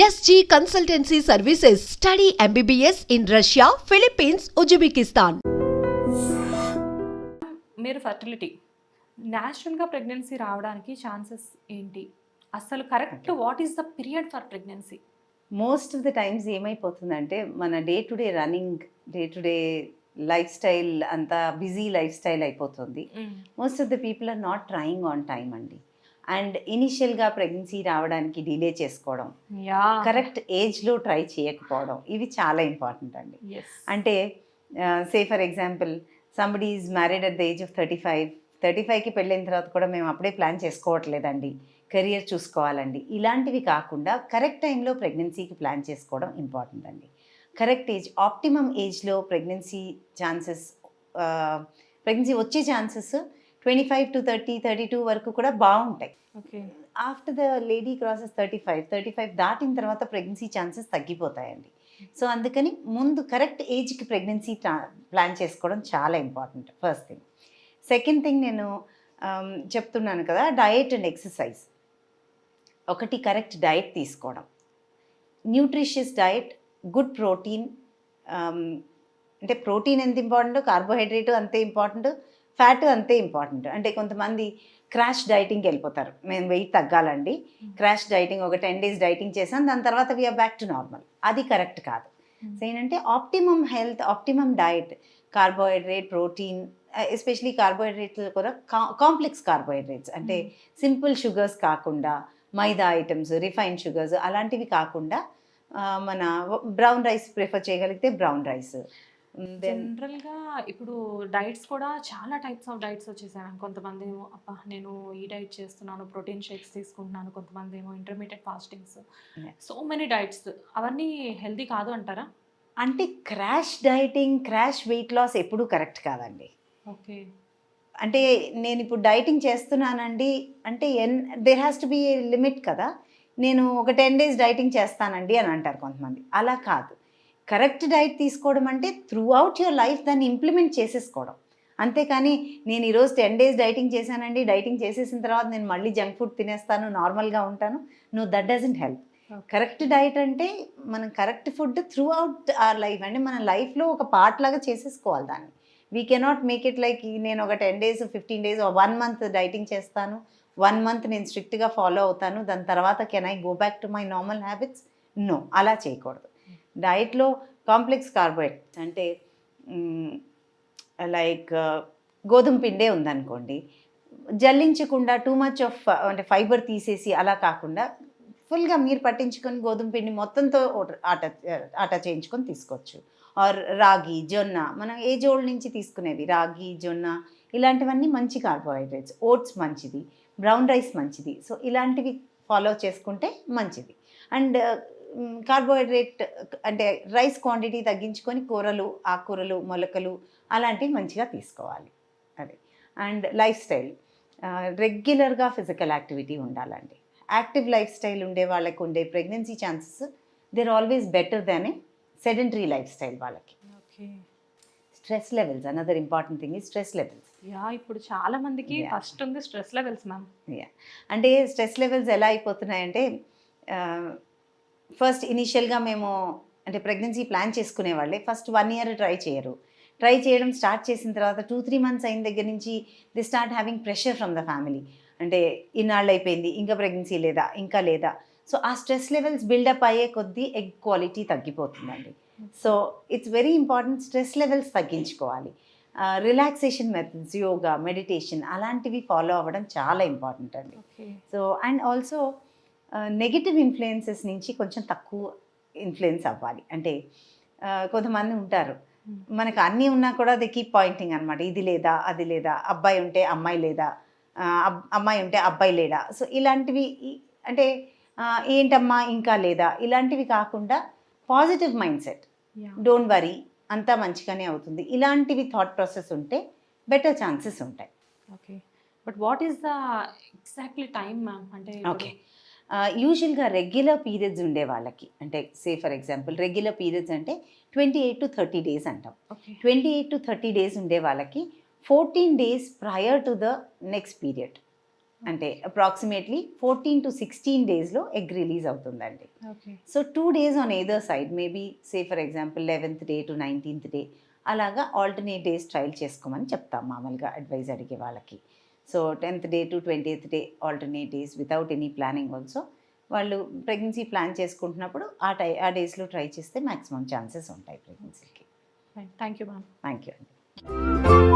SG Consultancy Services. Study MBBS in Russia, Philippines, Uzbekistan. మీరు fertility న్యాచురల్గా pregnancy రావడానికి chances ఏంటి? అసలు correct what is the period for pregnancy? Most of the times ఏమైపోతుందంటే మన day to day lifestyle అంతా busy lifestyle అయిపోతుంది. Most of the people are not trying on time అండి. And ఇనిషియల్గా pregnancy రావడానికి delay చేసుకోవడం, correct ఏజ్లో try చేయకపోవడం, ఇవి చాలా ఇంపార్టెంట్ అండి. అంటే say for example somebody is married at the age of 35కి పెళ్ళైన తర్వాత కూడా మేము అప్పుడే ప్లాన్ చేసుకోవట్లేదండి, కెరియర్ చూసుకోవాలండి, ఇలాంటివి కాకుండా కరెక్ట్ టైంలో ప్రెగ్నెన్సీకి ప్లాన్ చేసుకోవడం ఇంపార్టెంట్ అండి. కరెక్ట్ ఏజ్, ఆప్టిమమ్ ఏజ్లో ప్రెగ్నెన్సీ వచ్చే ఛాన్సెస్ 25 to 30, 32 వరకు కూడా బాగుంటాయి. ఆఫ్టర్ ద లేడీ క్రాసెస్ 35 దాటిన తర్వాత ప్రెగ్నెన్సీ ఛాన్సెస్ తగ్గిపోతాయండి. సో అందుకని ముందు కరెక్ట్ ఏజ్కి ప్రెగ్నెన్సీ ప్లాన్ చేసుకోవడం చాలా important, first thing. Second thing నేను చెప్తున్నాను కదా, డయట్ అండ్ ఎక్సర్సైజ్. ఒకటి కరెక్ట్ డయట్ తీసుకోవడం, న్యూట్రిషియస్ డయట్, గుడ్ ప్రోటీన్. అంటే ప్రోటీన్ ఎంత ఇంపార్టెంట్, కార్బోహైడ్రేట్ అంతే ఇంపార్టెంట్, ఫ్యాట్ అంతే ఇంపార్టెంట్. అంటే కొంతమంది క్రాష్ డైటింగ్కి వెళ్ళిపోతారు, మేము వెయిట్ తగ్గాలండి, క్రాష్ డైటింగ్ ఒక 10 days డైటింగ్ చేసాం, దాని తర్వాత వీఆర్ బ్యాక్ టు నార్మల్. అది కరెక్ట్ కాదు. సో ఏంటంటే optimum health, optimum diet, carbohydrate, protein, especially carbohydrates కూడా కాంప్లెక్స్ కార్బోహైడ్రేట్స్, అంటే సింపుల్ షుగర్స్ కాకుండా, మైదా ఐటమ్స్, రిఫైన్డ్ షుగర్స్ అలాంటివి కాకుండా మన బ్రౌన్ రైస్ ప్రిఫర్ చేయగలిగితే బ్రౌన్ రైస్. జనరల్గా ఇప్పుడు డైట్స్ కూడా చాలా టైప్స్ ఆఫ్ డైట్స్ వచ్చేసాయి. కొంతమంది ఏమో అబ్బా నేను ఈ డైట్ చేస్తున్నాను, ప్రోటీన్ షేక్స్ తీసుకుంటున్నాను, కొంతమంది ఏమో intermediate fastings, so many diets, అవన్నీ హెల్దీ కాదు అంటారా? అంటే crash dieting, crash weight loss ఎప్పుడూ కరెక్ట్ కాదండి. ఓకే, అంటే నేను ఇప్పుడు డైటింగ్ చేస్తున్నానండి అంటే there has to be a limit కదా. నేను ఒక 10 days డైటింగ్ చేస్తానండి అని అంటారు కొంతమంది, అలా కాదు. కరెక్ట్ డైట్ తీసుకోవడం అంటే త్రూ అవుట్ యువర్ లైఫ్ దాన్ని ఇంప్లిమెంట్ చేసేసుకోవడం. అంతేకాని నేను ఈరోజు 10 days డైటింగ్ చేశానండి, డైటింగ్ చేసేసిన తర్వాత నేను మళ్ళీ జంక్ ఫుడ్ తినేస్తాను, నార్మల్గా ఉంటాను, that doesn't help. Correct diet అంటే మనం correct food through out our life, అంటే మన లైఫ్లో ఒక పార్ట్ లాగా చేసేసుకోవాలి దాన్ని. We cannot make it like నేను ఒక 10 days, 15 days, 1 month డైటింగ్ చేస్తాను, 1 month నేను స్ట్రిక్ట్గా ఫాలో అవుతాను, దాని తర్వాత can I go back to my normal habits? No, అలా చేయకూడదు. డైట్లో కాంప్లెక్స్ కార్బోహైడ్రేట్స్ అంటే లైక్ గోధుమ పిండే ఉందనుకోండి, జల్లించకుండా టూ మచ్ ఆఫ్ అంటే ఫైబర్ తీసేసి అలా కాకుండా ఫుల్గా మీరు పట్టించుకొని గోధుమ పిండి మొత్తంతో ఆటా చేయించుకొని తీసుకోవచ్చు. ఆర్ రాగి, జొన్న, మనం ఏజ్ ఓల్డ్ నుంచి తీసుకునేవి రాగి, జొన్న ఇలాంటివన్నీ మంచి కార్బోహైడ్రేట్స్. ఓట్స్ మంచిది, బ్రౌన్ రైస్ మంచిది. సో ఇలాంటివి ఫాలో చేసుకుంటే మంచిది. అండ్ కార్బోహైడ్రేట్ అంటే రైస్ క్వాంటిటీ తగ్గించుకొని కూరలు, ఆకుకూరలు, మొలకలు అలాంటివి మంచిగా తీసుకోవాలి. అది. అండ్ లైఫ్ స్టైల్, రెగ్యులర్గా ఫిజికల్ యాక్టివిటీ ఉండాలండి. యాక్టివ్ లైఫ్ స్టైల్ ఉండే వాళ్ళకి ఉండే pregnancy chances there always better than a sedentary lifestyle వాళ్ళకి. Okay. Stress levels, another important thing ఈ స్ట్రెస్ లెవెల్స్. ఇప్పుడు చాలా మందికి ఫస్ట్ ఉంది స్ట్రెస్ లెవెల్స్ మ్యామ్. అంటే స్ట్రెస్ లెవెల్స్ ఎలా అయిపోతున్నాయంటే, ఫస్ట్ ఇనీషియల్గా మేము అంటే ప్రెగ్నెన్సీ ప్లాన్ చేసుకునే వాళ్ళే ఫస్ట్ 1 year ట్రై చేయడం స్టార్ట్ చేసిన తర్వాత 2-3 months అయిన దగ్గర నుంచి the start having pressure from the family. అంటే ఇన్నాళ్ళు అయిపోయింది, ఇంకా ప్రెగ్నెన్సీ లేదా, ఇంకా లేదా. సో ఆ స్ట్రెస్ లెవెల్స్ బిల్డప్ అయ్యే కొద్దీ ఎగ్ క్వాలిటీ తగ్గిపోతుందండి. So it's very important stress levels తగ్గించుకోవాలి. రిలాక్సేషన్ మెథడ్స్, యోగా, మెడిటేషన్ అలాంటివి ఫాలో అవ్వడం చాలా ఇంపార్టెంట్ అండి. So and also negative influences నుంచి కొంచెం తక్కువ ఇన్ఫ్లుయెన్స్ అవ్వాలి. అంటే కొంతమంది ఉంటారు మనకు అన్నీ ఉన్నా కూడా దే కీప్ పాయింటింగ్ అనమాట, ఇది లేదా, అది లేదా, అబ్బాయి ఉంటే అమ్మాయి లేదా, అమ్మాయి ఉంటే అబ్బాయి లేడా. సో ఇలాంటివి అంటే ఏంటమ్మా ఇంకా లేదా, ఇలాంటివి కాకుండా positive mind set, don't worry అంతా మంచిగానే అవుతుంది, ఇలాంటివి థాట్ ప్రాసెస్ ఉంటే బెటర్ ఛాన్సెస్ ఉంటాయి. Okay, but what is the exactly time ma'am? అంటే ఓకే, యూజువల్గా రెగ్యులర్ పీరియడ్స్ ఉండే వాళ్ళకి, అంటే say for example regular periods అంటే 28 to 30 days అంటాం. 28 to 30 days ఉండే వాళ్ళకి 14 days prior to the next period అంటే అప్రాక్సిమేట్లీ 14 to 16 డేస్లో ఎగ్ రిలీజ్ అవుతుందండి. Okay. So 2 days on either side, maybe say for example 11th day to 19th day అలాగా alternate days trial చేసుకోమని చెప్తాం మామూలుగా అడ్వైజ్ అడిగే వాళ్ళకి. సో 10th day to 20th day alternate days without any planning also వాళ్ళు pregnancy plan చేసుకుంటున్నప్పుడు ఆ డేస్లో ట్రై చేస్తే మ్యాక్సిమం ఛాన్సెస్ ఉంటాయి ప్రెగ్నెన్సీకి. Thank you ma'am. Thank you అండి.